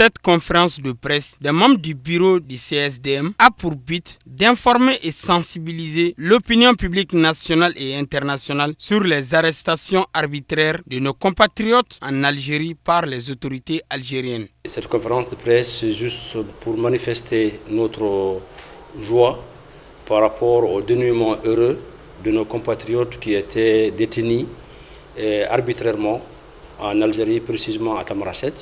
Cette conférence de presse des membres du bureau du CSDM a pour but d'informer et sensibiliser l'opinion publique nationale et internationale sur les arrestations arbitraires de nos compatriotes en Algérie par les autorités algériennes. Cette conférence de presse, c'est juste pour manifester notre joie par rapport au dénouement heureux de nos compatriotes qui étaient détenus arbitrairement en Algérie, précisément à Tamarachet.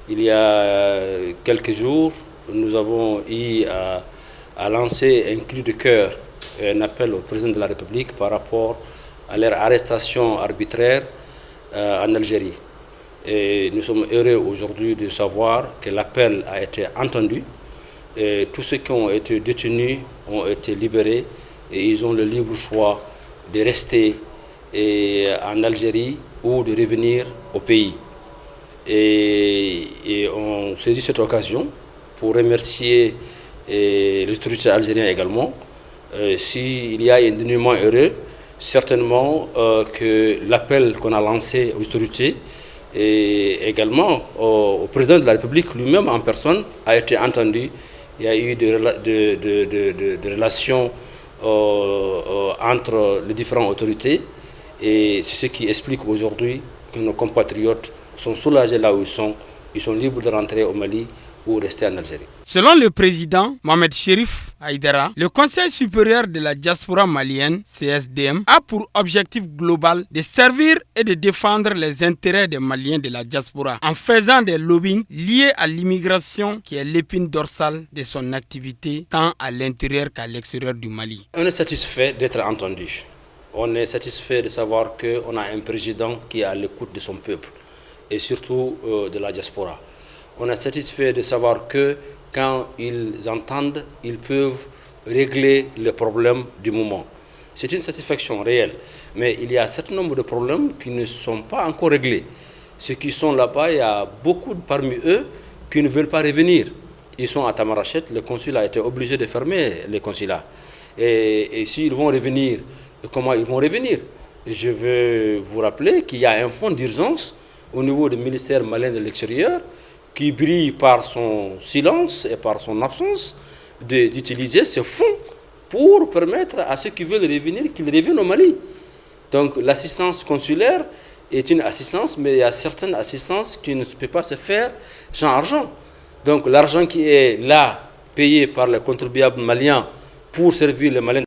Il y a quelques jours, nous avons eu à lancer un cri de cœur, un appel au président de la République par rapport à leur arrestation arbitraire en Algérie. Et nous sommes heureux aujourd'hui de savoir que l'appel a été entendu. Et tous ceux qui ont été détenus ont été libérés et ils ont le libre choix de rester en Algérie ou de revenir au pays. Et on saisit cette occasion pour remercier les autorités algériennes également. S'il y a un dénouement heureux, certainement que l'appel qu'on a lancé aux autorités et également au président de la République lui-même en personne a été entendu. Il y a eu des relations entre les différentes autorités et c'est ce qui explique aujourd'hui que nos compatriotes sont soulagés là où ils sont libres de rentrer au Mali ou rester en Algérie. Selon le président Mohamed Cherif Aïdara, le Conseil supérieur de la diaspora malienne, CSDM, a pour objectif global de servir et de défendre les intérêts des Maliens de la diaspora en faisant des lobbying liés à l'immigration qui est l'épine dorsale de son activité tant à l'intérieur qu'à l'extérieur du Mali. On est satisfait d'être entendu. On est satisfait de savoir qu'on a un président qui est à l'écoute de son peuple et surtout de la diaspora. On est satisfait de savoir que quand ils entendent, ils peuvent régler les problèmes du moment. C'est une satisfaction réelle, mais il y a un certain nombre de problèmes qui ne sont pas encore réglés. Ceux qui sont là-bas, il y a beaucoup parmi eux qui ne veulent pas revenir. Ils sont à Tamarachet, le consulat a été obligé de fermer les consulats. Et s'ils vont revenir, comment ils vont revenir? Je veux vous rappeler qu'il y a un fonds d'urgence au niveau du ministère malien de l'extérieur qui brille par son silence et par son absence d'utiliser ce fonds pour permettre à ceux qui veulent revenir qu'ils reviennent au Mali. Donc l'assistance consulaire est une assistance, mais il y a certaines assistances qui ne peuvent pas se faire sans argent. Donc l'argent qui est là, payé par les contribuables maliens pour servir les Maliens